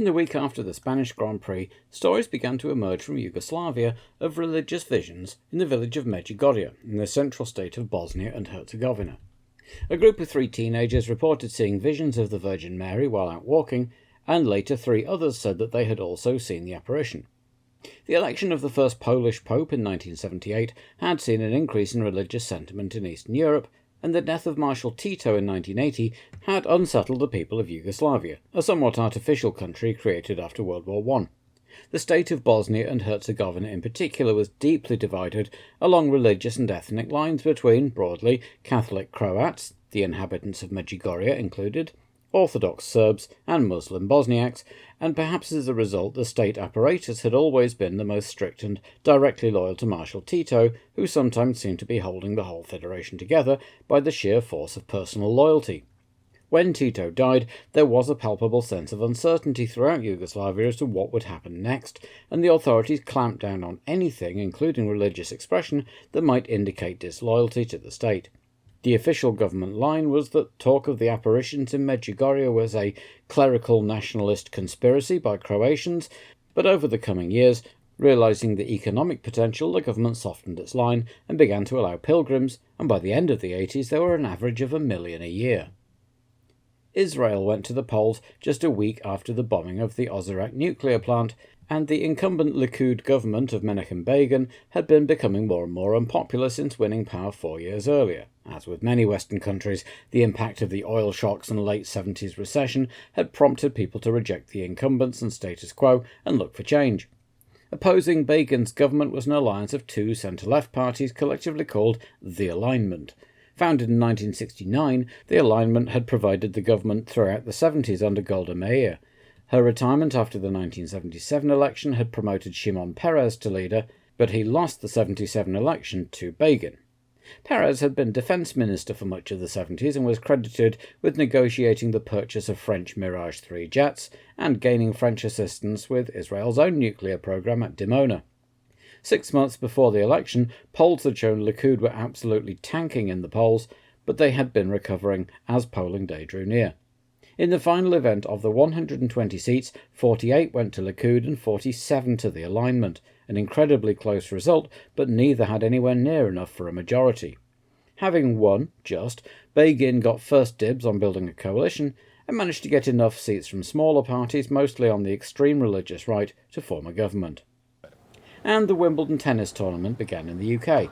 In the week after the Spanish Grand Prix, stories began to emerge from Yugoslavia of religious visions in the village of Medjugorje, in the central state of Bosnia and Herzegovina. A group of 3 teenagers reported seeing visions of the Virgin Mary while out walking, and later 3 others said that they had also seen the apparition. The election of the first Polish Pope in 1978 had seen an increase in religious sentiment in Eastern Europe, and the death of Marshal Tito in 1980 had unsettled the people of Yugoslavia, a somewhat artificial country created after World War I. The state of Bosnia and Herzegovina in particular was deeply divided along religious and ethnic lines between, broadly, Catholic Croats, the inhabitants of Medjugorje included, Orthodox Serbs and Muslim Bosniaks, and perhaps as a result the state apparatus had always been the most strict and directly loyal to Marshal Tito, who sometimes seemed to be holding the whole federation together by the sheer force of personal loyalty. When Tito died, there was a palpable sense of uncertainty throughout Yugoslavia as to what would happen next, and the authorities clamped down on anything, including religious expression, that might indicate disloyalty to the state. The official government line was that talk of the apparitions in Medjugorje was a clerical nationalist conspiracy by Croatians, but over the coming years, realising the economic potential, the government softened its line and began to allow pilgrims, and by the end of the 80s there were an average of 1 million a year. Israel went to the polls just a week after the bombing of the Ozark nuclear plant, and the incumbent Likud government of Menachem Begin had been becoming more and more unpopular since winning power 4 years earlier. As with many Western countries, the impact of the oil shocks and late 70s recession had prompted people to reject the incumbents and status quo and look for change. Opposing Begin's government was an alliance of 2 centre-left parties collectively called The Alignment. Founded in 1969, The Alignment had provided the government throughout the 70s under Golda Meir. Her retirement after the 1977 election had promoted Shimon Peres to leader, but he lost the 77 election to Begin. Peres had been defence minister for much of the 70s and was credited with negotiating the purchase of French Mirage 3 jets and gaining French assistance with Israel's own nuclear programme at Dimona. 6 months before the election, polls had shown Likud were absolutely tanking in the polls, but they had been recovering as polling day drew near. In the final event of the 120 seats, 48 went to Likud and 47 to the Alignment, an incredibly close result, but neither had anywhere near enough for a majority. Having won, Begin got first dibs on building a coalition and managed to get enough seats from smaller parties, mostly on the extreme religious right, to form a government. And the Wimbledon tennis tournament began in the UK.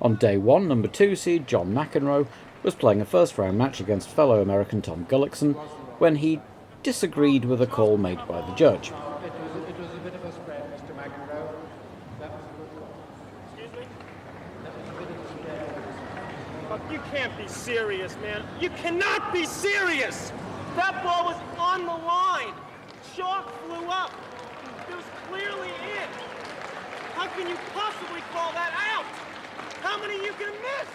On day 1, number 2 seed John McEnroe was playing a first-round match against fellow American Tom Gullickson when he disagreed with a call made by the judge. It was a bit of a spread, Mr. McEnroe. That was a good call. Excuse me? That was a bit of a spread. Fuck, you can't be serious, man. You cannot be serious! That ball was on the line. Chalk flew up. It was clearly in. How can you possibly call that out? How many are you gonna miss?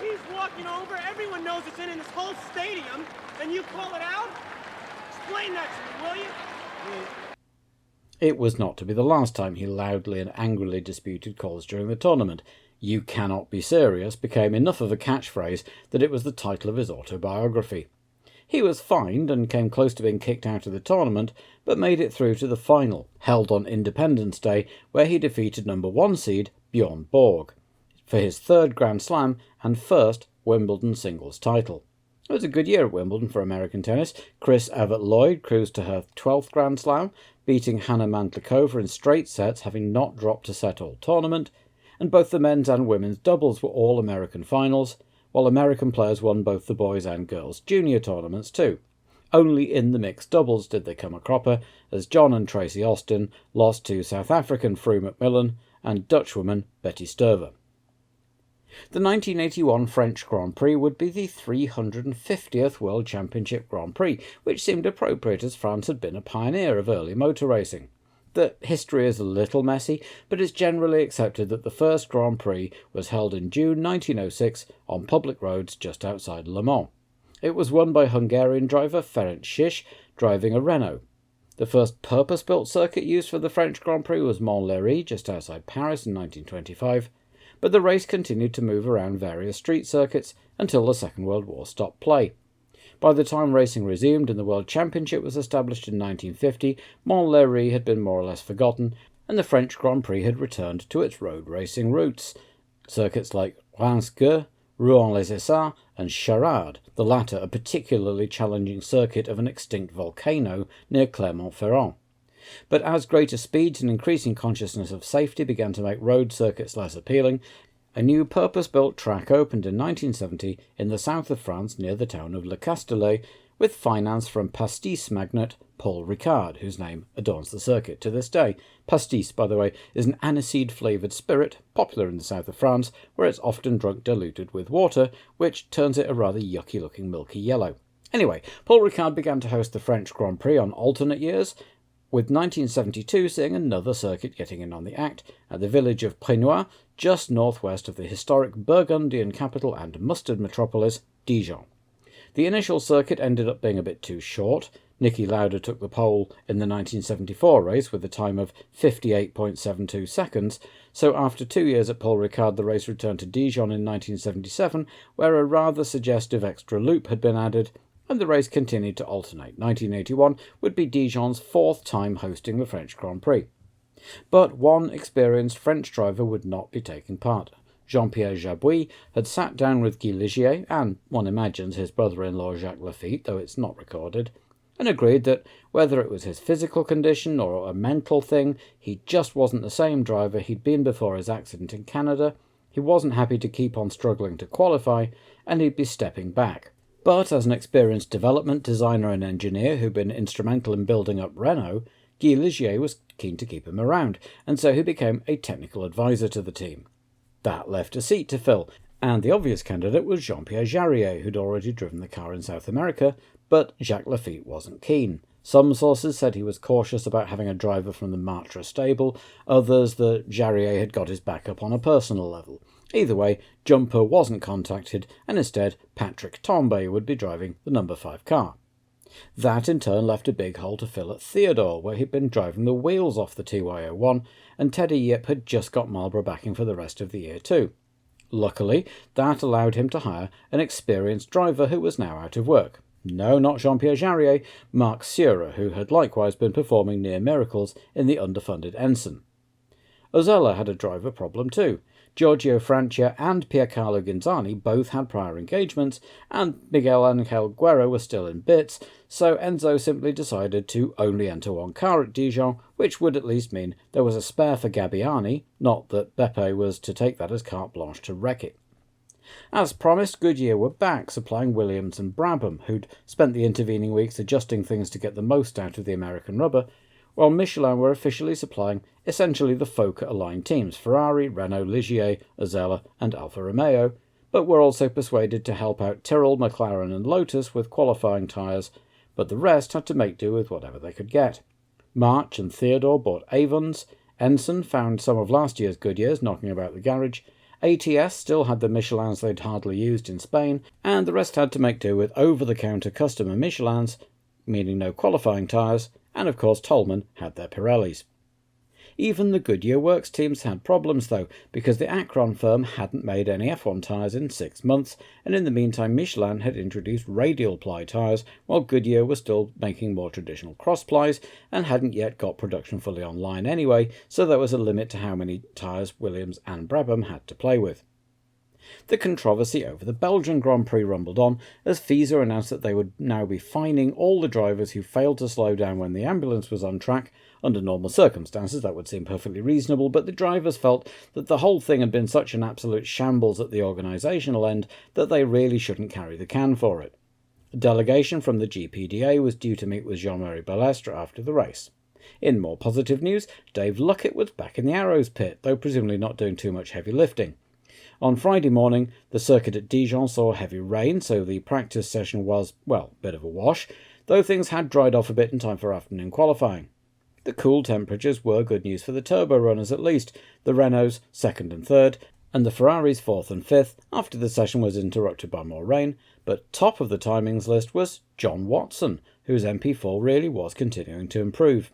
He's walking over, everyone knows it's in this whole stadium, and you call it out? Explain that to me, will you? It was not to be the last time he loudly and angrily disputed calls during the tournament. "You cannot be serious" became enough of a catchphrase that it was the title of his autobiography. He was fined and came close to being kicked out of the tournament, but made it through to the final, held on Independence Day, where he defeated number 1 seed Bjorn Borg for his 3rd Grand Slam and 1st Wimbledon singles title. It was a good year at Wimbledon for American tennis. Chris Evert-Lloyd cruised to her 12th Grand Slam, beating Hana Mandlikova in straight sets, having not dropped a set all tournament, and both the men's and women's doubles were all American finals, while American players won both the boys' and girls' junior tournaments too. Only in the mixed doubles did they come a cropper, as John and Tracy Austin lost to South African Frue McMillan and Dutchwoman Betty Sturver. The 1981 French Grand Prix would be the 350th World Championship Grand Prix, which seemed appropriate as France had been a pioneer of early motor racing. The history is a little messy, but it's generally accepted that the first Grand Prix was held in June 1906 on public roads just outside Le Mans. It was won by Hungarian driver Ferenc Schisch, driving a Renault. The first purpose-built circuit used for the French Grand Prix was Montlhéry, just outside Paris in 1925, but the race continued to move around various street circuits until the Second World War stopped play. By the time racing resumed and the World Championship was established in 1950, Montlhéry had been more or less forgotten, and the French Grand Prix had returned to its road racing roots. Circuits like Reims-Gueux, Rouen-les-Essarts, and Charade, the latter a particularly challenging circuit of an extinct volcano near Clermont-Ferrand. But as greater speeds and increasing consciousness of safety began to make road circuits less appealing, a new purpose-built track opened in 1970 in the south of France near the town of Le Castellet, with finance from pastis magnate Paul Ricard, whose name adorns the circuit to this day. Pastis, by the way, is an aniseed-flavoured spirit, popular in the south of France, where it's often drunk diluted with water, which turns it a rather yucky-looking milky yellow. Anyway, Paul Ricard began to host the French Grand Prix on alternate years, with 1972 seeing another circuit getting in on the act at the village of Prenois, just northwest of the historic Burgundian capital and mustard metropolis, Dijon. The initial circuit ended up being a bit too short. Niki Lauda took the pole in the 1974 race with a time of 58.72 seconds, so after 2 years at Paul Ricard the race returned to Dijon in 1977, where a rather suggestive extra loop had been added, and the race continued to alternate. 1981 would be Dijon's fourth time hosting the French Grand Prix. But one experienced French driver would not be taking part. Jean-Pierre Jabouille had sat down with Guy Ligier, and one imagines his brother-in-law Jacques Lafitte, though it's not recorded, and agreed that whether it was his physical condition or a mental thing, he just wasn't the same driver he'd been before his accident in Canada, he wasn't happy to keep on struggling to qualify, and he'd be stepping back. But as an experienced development designer and engineer who'd been instrumental in building up Renault, Guy Ligier was keen to keep him around, and so he became a technical advisor to the team. That left a seat to fill, and the obvious candidate was Jean-Pierre Jarier, who'd already driven the car in South America, but Jacques Lafitte wasn't keen. Some sources said he was cautious about having a driver from the Matra stable, others that Jarier had got his back up on a personal level. Either way, Jumper wasn't contacted, and instead Patrick Tambay would be driving the number 5 car. That in turn left a big hole to fill at Theodore, where he'd been driving the wheels off the TY01, and Teddy Yip had just got Marlboro backing for the rest of the year too. Luckily, that allowed him to hire an experienced driver who was now out of work. No, not Jean-Pierre Jarier, Marc Seurer, who had likewise been performing near miracles in the underfunded Ensign. Ozella had a driver problem too. Giorgio Francia and Piercarlo Ginzani both had prior engagements, and Miguel Angel Guerra was still in bits, so Enzo simply decided to only enter one car at Dijon, which would at least mean there was a spare for Gabbiani, not that Beppe was to take that as carte blanche to wreck it. As promised, Goodyear were back, supplying Williams and Brabham, who'd spent the intervening weeks adjusting things to get the most out of the American rubber, while Michelin were officially supplying essentially the Fokker-aligned teams, Ferrari, Renault, Ligier, Ozella and Alfa Romeo, but were also persuaded to help out Tyrrell, McLaren and Lotus with qualifying tyres, but the rest had to make do with whatever they could get. March and Theodore bought Avons, Ensign found some of last year's Goodyears knocking about the garage, ATS still had the Michelins they'd hardly used in Spain, and the rest had to make do with over-the-counter customer Michelins, meaning no qualifying tyres, and of course Tollman had their Pirellis. Even the Goodyear Works teams had problems though, because the Acron firm hadn't made any F1 tyres in 6 months, and in the meantime Michelin had introduced radial ply tyres, while Goodyear was still making more traditional cross plies, and hadn't yet got production fully online anyway, so there was a limit to how many tyres Williams and Brabham had to play with. The controversy over the Belgian Grand Prix rumbled on, as FISA announced that they would now be fining all the drivers who failed to slow down when the ambulance was on track. Under normal circumstances that would seem perfectly reasonable, but the drivers felt that the whole thing had been such an absolute shambles at the organisational end that they really shouldn't carry the can for it. A delegation from the GPDA was due to meet with Jean-Marie Balestre after the race. In more positive news, Dave Luckett was back in the Arrows pit, though presumably not doing too much heavy lifting. On Friday morning, the circuit at Dijon saw heavy rain, so the practice session was, well, a bit of a wash, though things had dried off a bit in time for afternoon qualifying. The cool temperatures were good news for the turbo runners at least, the Renaults 2nd and 3rd, and the Ferraris 4th and 5th, after the session was interrupted by more rain, but top of the timings list was John Watson, whose MP4 really was continuing to improve.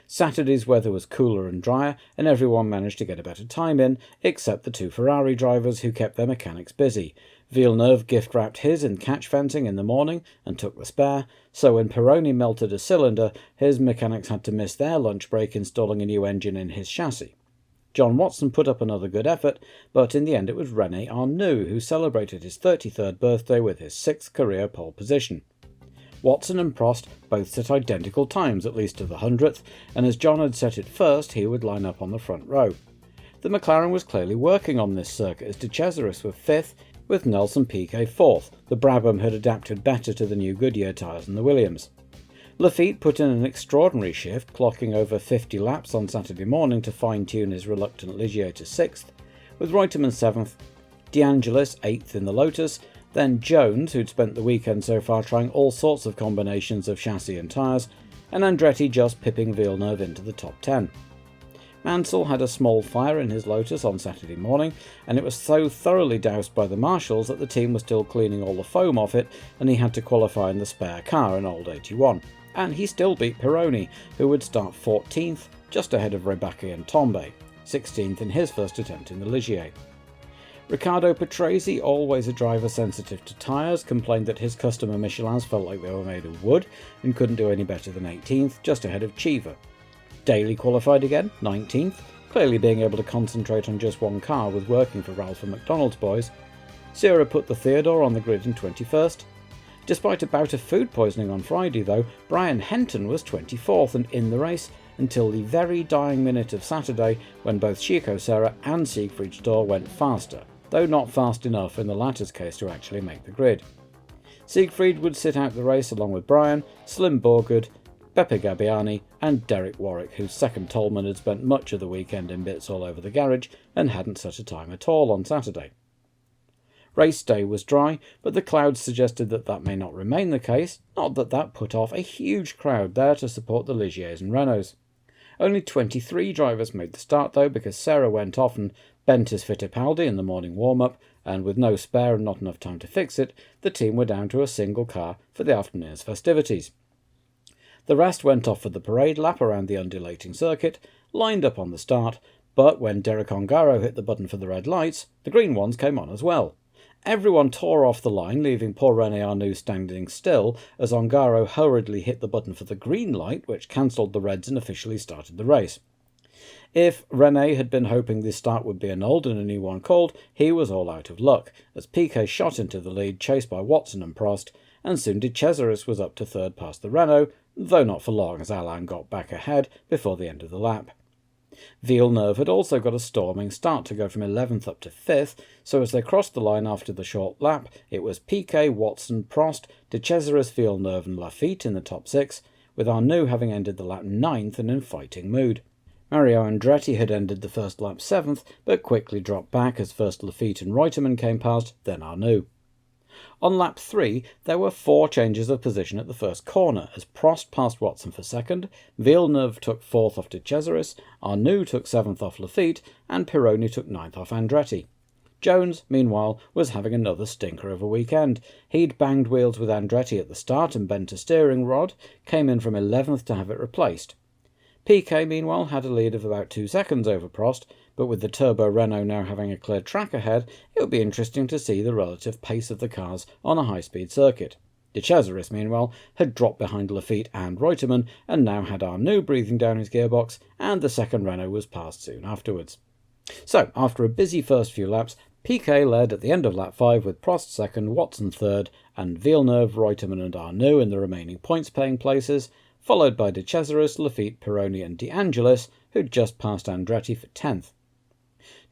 Saturday's weather was cooler and drier, and everyone managed to get a better time in, except the 2 Ferrari drivers who kept their mechanics busy. Villeneuve gift-wrapped his in catch fencing in the morning and took the spare, so when Pironi melted a cylinder, his mechanics had to miss their lunch break installing a new engine in his chassis. John Watson put up another good effort, but in the end it was René Arnoux who celebrated his 33rd birthday with his 6th career pole position. Watson and Prost both set identical times, at least to the 100th, and as John had set it first, he would line up on the front row. The McLaren was clearly working on this circuit, as De Cesaris was 5th, with Nelson Piquet 4th. The Brabham had adapted better to the new Goodyear tyres than the Williams. Lafitte put in an extraordinary shift, clocking over 50 laps on Saturday morning to fine-tune his reluctant Ligier to 6th, with Reutemann 7th, De Angelis 8th in the Lotus, then Jones, who'd spent the weekend so far trying all sorts of combinations of chassis and tyres, and Andretti just pipping Villeneuve into the top 10. Mansell had a small fire in his Lotus on Saturday morning, and it was so thoroughly doused by the marshals that the team was still cleaning all the foam off it, and he had to qualify in the spare car, an old 81. And he still beat Pironi, who would start 14th, just ahead of Rebecca and Tombe, 16th in his first attempt in the Ligier. Riccardo Patrese, always a driver sensitive to tyres, complained that his customer Michelins felt like they were made of wood and couldn't do any better than 18th, just ahead of Cheever. Daly qualified again, 19th, clearly being able to concentrate on just one car was working for Ralph and McDonald's boys. Sierra put the Theodore on the grid in 21st. Despite a bout of food poisoning on Friday though, Brian Henton was 24th and in the race until the very dying minute of Saturday when both Chico Serra and Siegfried Stohr went faster, though not fast enough in the latter's case to actually make the grid. Siegfried would sit out the race along with Brian, Slim Borgard, Beppe Gabbiani and Derek Warwick, whose second Tolman had spent much of the weekend in bits all over the garage and hadn't set a time at all on Saturday. Race day was dry, but the clouds suggested that that may not remain the case, not that that put off a huge crowd there to support the Ligiers and Renaults. Only 23 drivers made the start though, because Serra went off and bent his Fittipaldi in the morning warm-up, and with no spare and not enough time to fix it, the team were down to a single car for the afternoon's festivities. The rest went off for the parade lap around the undulating circuit, lined up on the start, but when Derek Ongaro hit the button for the red lights, the green ones came on as well. Everyone tore off the line, leaving poor René Arnoux standing still as Ongaro hurriedly hit the button for the green light, which cancelled the reds and officially started the race. If René had been hoping this start would be annulled and a new one called, he was all out of luck, as Piquet shot into the lead, chased by Watson and Prost, and soon De Cesaris was up to third past the Renault, though not for long as Alain got back ahead before the end of the lap. Villeneuve had also got a storming start to go from 11th up to 5th, so as they crossed the line after the short lap, it was Piquet, Watson, Prost, De Cesaris, Villeneuve and Lafitte in the top 6, with Arnoux having ended the lap 9th and in fighting mood. Mario Andretti had ended the first lap 7th, but quickly dropped back as first Lafitte and Reutemann came past, then Arnoux. On lap 3, there were 4 changes of position at the first corner, as Prost passed Watson for second, Villeneuve took 4th off De Cesaris, Arnoux took 7th off Lafitte, and Pironi took 9th off Andretti. Jones, meanwhile, was having another stinker of a weekend. He'd banged wheels with Andretti at the start and bent a steering rod, came in from 11th to have it replaced. Piquet, meanwhile, had a lead of about 2 seconds over Prost, but with the turbo Renault now having a clear track ahead, it would be interesting to see the relative pace of the cars on a high-speed circuit. De Cesaris, meanwhile, had dropped behind Lafitte and Reutemann, and now had Arnoux breathing down his gearbox, and the second Renault was passed soon afterwards. So, after a busy first few laps, Piquet led at the end of lap 5 with Prost second, Watson third, and Villeneuve, Reutemann and Arnoux in the remaining points-paying places, followed by De Cesaris, Lafitte, Pironi and De Angelis, who'd just passed Andretti for 10th.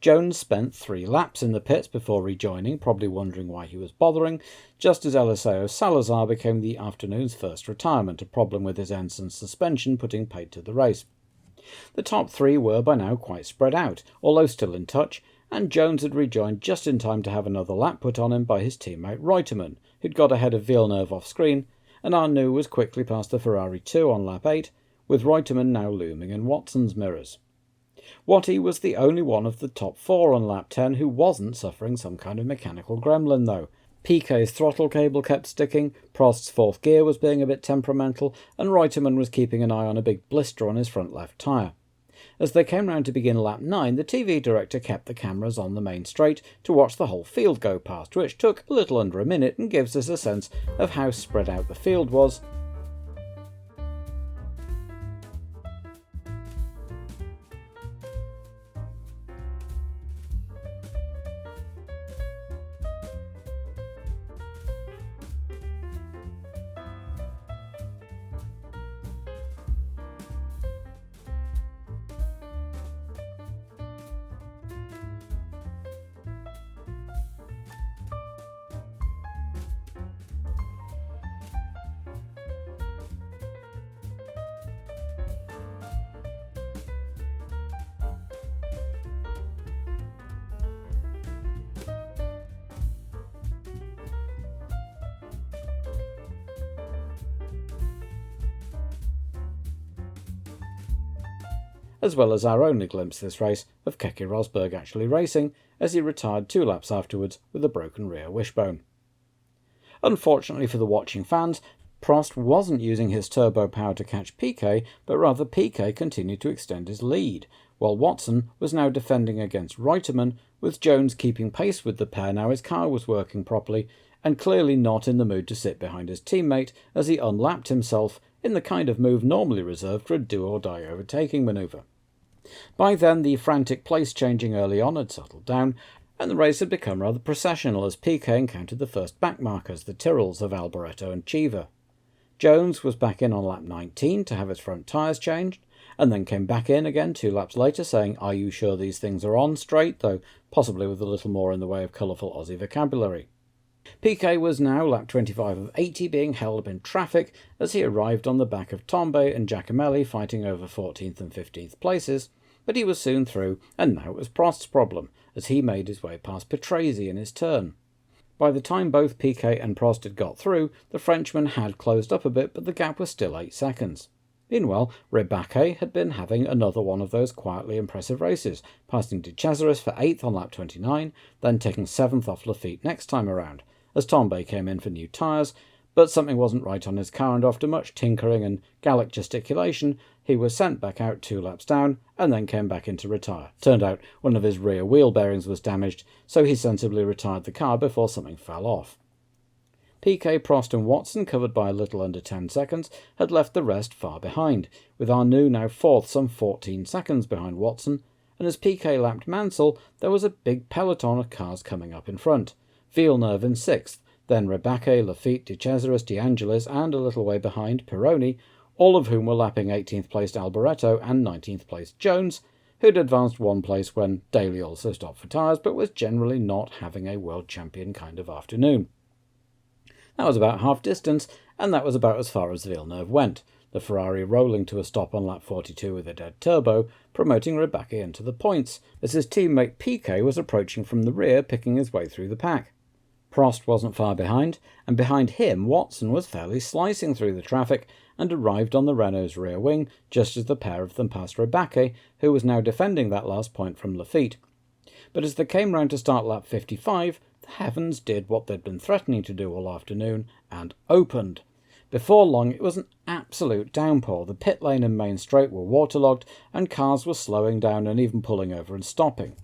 Jones spent 3 laps in the pits before rejoining, probably wondering why he was bothering, just as Eliseo Salazar became the afternoon's first retirement, a problem with his ensign's suspension putting paid to the race. The top 3 were by now quite spread out, although still in touch, and Jones had rejoined just in time to have another lap put on him by his teammate Reutemann, who'd got ahead of Villeneuve off-screen, and Arnoux was quickly past the Ferrari 2 on lap 8, with Reutemann now looming in Watson's mirrors. Watty was the only one of the top 4 on lap 10 who wasn't suffering some kind of mechanical gremlin though. Piquet's throttle cable kept sticking, Prost's 4th gear was being a bit temperamental, and Reutemann was keeping an eye on a big blister on his front left tyre. As they came round to begin lap 9, the TV director kept the cameras on the main straight to watch the whole field go past, which took a little under a minute and gives us a sense of how spread out the field was. As well as our only glimpse this race of Keke Rosberg actually racing, as he retired 2 laps afterwards with a broken rear wishbone. Unfortunately for the watching fans, Prost wasn't using his turbo power to catch Piquet, but rather Piquet continued to extend his lead, while Watson was now defending against Reutemann, with Jones keeping pace with the pair now his car was working properly, and clearly not in the mood to sit behind his teammate as he unlapped himself in the kind of move normally reserved for a do-or-die overtaking manoeuvre. By then, the frantic place-changing early on had settled down, and the race had become rather processional as Piquet encountered the first backmarkers, the Tyrrells of Alboreto and Cheever. Jones was back in on lap 19 to have his front tyres changed, and then came back in again 2 laps later saying, "Are you sure these things are on straight?" though possibly with a little more in the way of colourful Aussie vocabulary. Piquet was now lap 25 of 80 being held up in traffic as he arrived on the back of Tombe and Giacomelli fighting over 14th and 15th places, but he was soon through, and now it was Prost's problem, as he made his way past Patrese in his turn. By the time both Piquet and Prost had got through, the Frenchman had closed up a bit, but the gap was still 8 seconds. Meanwhile, Rebaque had been having another one of those quietly impressive races, passing De Cesaris for 8th on lap 29, then taking 7th off Lafitte next time around, as Tombe came in for new tyres, but something wasn't right on his car, and after much tinkering and Gallic gesticulation, he was sent back out 2 laps down, and then came back in to retire. Turned out one of his rear wheel bearings was damaged, so he sensibly retired the car before something fell off. Piquet, Prost and Watson, covered by a little under 10 seconds, had left the rest far behind, with Arnoux now 4th some 14 seconds behind Watson, and as Piquet lapped Mansell, there was a big peloton of cars coming up in front. Villeneuve in 6th, then Rebaque, Lafitte, De Cesaris, De Angelis, and a little way behind Pironi, all of whom were lapping 18th placed Alboreto and 19th placed Jones, who'd advanced 1 place when Daly also stopped for tyres, but was generally not having a world champion kind of afternoon. That was about half distance, and that was about as far as Villeneuve went, the Ferrari rolling to a stop on lap 42 with a dead turbo, promoting Rebaque into the points, as his teammate Piquet was approaching from the rear, picking his way through the pack. Prost wasn't far behind, and behind him Watson was fairly slicing through the traffic and arrived on the Renault's rear wing just as the pair of them passed Rebaque, who was now defending that last point from Lafitte. But as they came round to start lap 55, the heavens did what they'd been threatening to do all afternoon, and opened. Before long it was an absolute downpour. The pit lane and main straight were waterlogged, and cars were slowing down and even pulling over and stopping.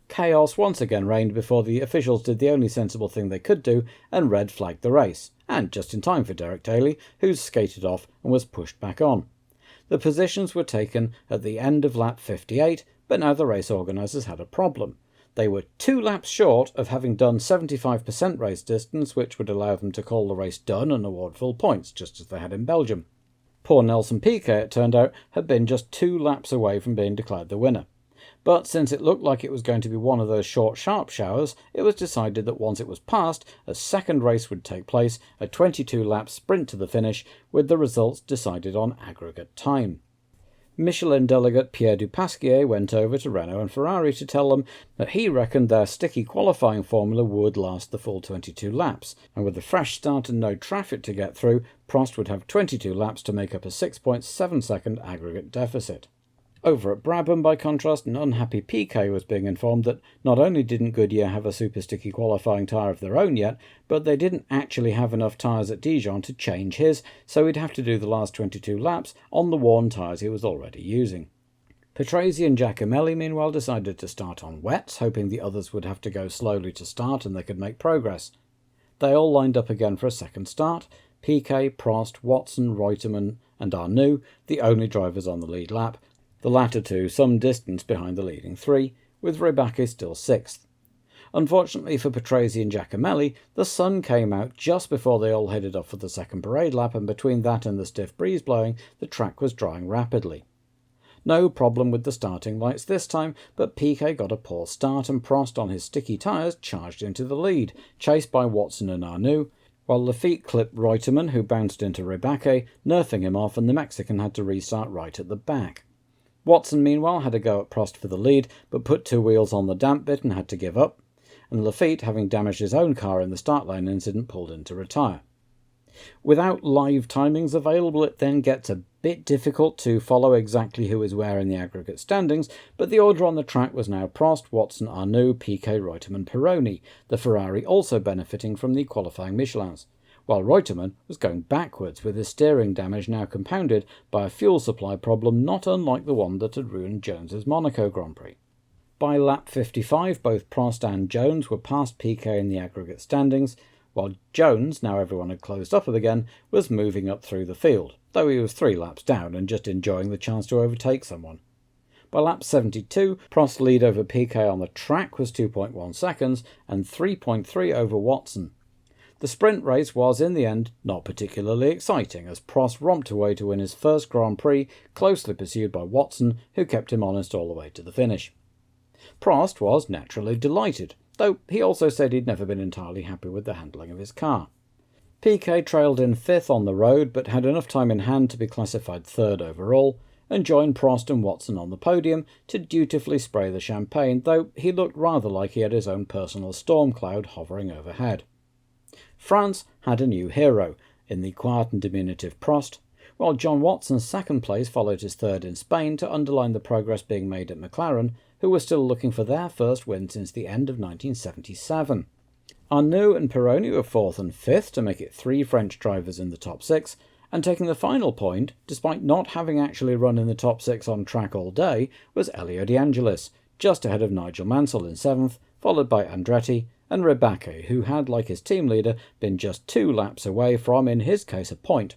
Chaos once again reigned before the officials did the only sensible thing they could do and red flagged the race, and just in time for Derek Daly, who skated off and was pushed back on. The positions were taken at the end of lap 58, but now the race organisers had a problem. They were 2 laps short of having done 75% race distance, which would allow them to call the race done and award full points, just as they had in Belgium. Poor Nelson Piquet, it turned out, had been just 2 laps away from being declared the winner. But since it looked like it was going to be one of those short, sharp showers, it was decided that once it was passed, a second race would take place, a 22-lap sprint to the finish, with the results decided on aggregate time. Michelin delegate Pierre Dupasquier went over to Renault and Ferrari to tell them that he reckoned their sticky qualifying formula would last the full 22 laps, and with a fresh start and no traffic to get through, Prost would have 22 laps to make up a 6.7-second aggregate deficit. Over at Brabham, by contrast, an unhappy Piquet was being informed that not only didn't Goodyear have a super sticky qualifying tyre of their own yet, but they didn't actually have enough tyres at Dijon to change his, so he'd have to do the last 22 laps on the worn tyres he was already using. Patrese and Giacomelli meanwhile decided to start on wets, hoping the others would have to go slowly to start and they could make progress. They all lined up again for a second start, Piquet, Prost, Watson, Reutemann and Arnoux, the only drivers on the lead lap, the latter two some distance behind the leading three, with Rybacki still sixth. Unfortunately for Patrese and Giacomelli, the sun came out just before they all headed off for the second parade lap, and between that and the stiff breeze blowing, the track was drying rapidly. No problem with the starting lights this time, but Piquet got a poor start and Prost on his sticky tyres charged into the lead, chased by Watson and Arnoux, while Lafitte clipped Reutemann, who bounced into Rybacki, nerfing him off, and the Mexican had to restart right at the back. Watson meanwhile had a go at Prost for the lead, but put two wheels on the damp bit and had to give up, and Lafitte, having damaged his own car in the start line incident, pulled in to retire. Without live timings available, it then gets a bit difficult to follow exactly who is where in the aggregate standings, but the order on the track was now Prost, Watson, Arnoux, Piquet, Reutemann, Pironi, the Ferrari also benefiting from the qualifying Michelins, while Reutemann was going backwards with his steering damage now compounded by a fuel supply problem not unlike the one that had ruined Jones's Monaco Grand Prix. By lap 55, both Prost and Jones were past Piquet in the aggregate standings, while Jones, now everyone had closed up again, was moving up through the field, though he was 3 laps down and just enjoying the chance to overtake someone. By lap 72, Prost's lead over Piquet on the track was 2.1 seconds and 3.3 over Watson. The sprint race was, in the end, not particularly exciting, as Prost romped away to win his first Grand Prix, closely pursued by Watson, who kept him honest all the way to the finish. Prost was naturally delighted, though he also said he'd never been entirely happy with the handling of his car. Piquet trailed in 5th on the road, but had enough time in hand to be classified 3rd overall, and joined Prost and Watson on the podium to dutifully spray the champagne, though he looked rather like he had his own personal storm cloud hovering overhead. France had a new hero, in the quiet and diminutive Prost, while John Watson's second place followed his third in Spain to underline the progress being made at McLaren, who were still looking for their first win since the end of 1977. Arnoux and Pironi were 4th and 5th to make it 3 French drivers in the top 6, and taking the final point, despite not having actually run in the top 6 on track all day, was Elio De Angelis, just ahead of Nigel Mansell in 7th, followed by Andretti and Rybacki, who had, like his team leader, been just 2 laps away from, in his case, a point.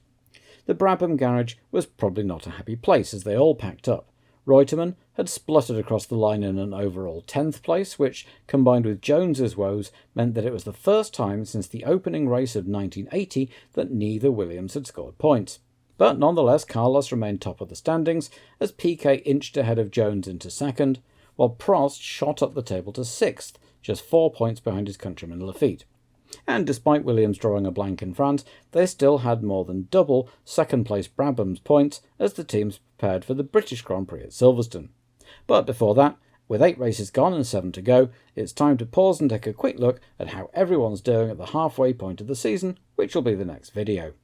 The Brabham garage was probably not a happy place as they all packed up. Reutemann had spluttered across the line in an overall 10th place, which, combined with Jones's woes, meant that it was the first time since the opening race of 1980 that neither Williams had scored points. But nonetheless, Carlos remained top of the standings, as Piquet inched ahead of Jones into 2nd, while Prost shot up the table to 6th, just 4 points behind his countryman Lafitte. And despite Williams drawing a blank in France, they still had more than double second-place Brabham's points as the teams prepared for the British Grand Prix at Silverstone. But before that, with 8 races gone and 7 to go, it's time to pause and take a quick look at how everyone's doing at the halfway point of the season, which will be the next video.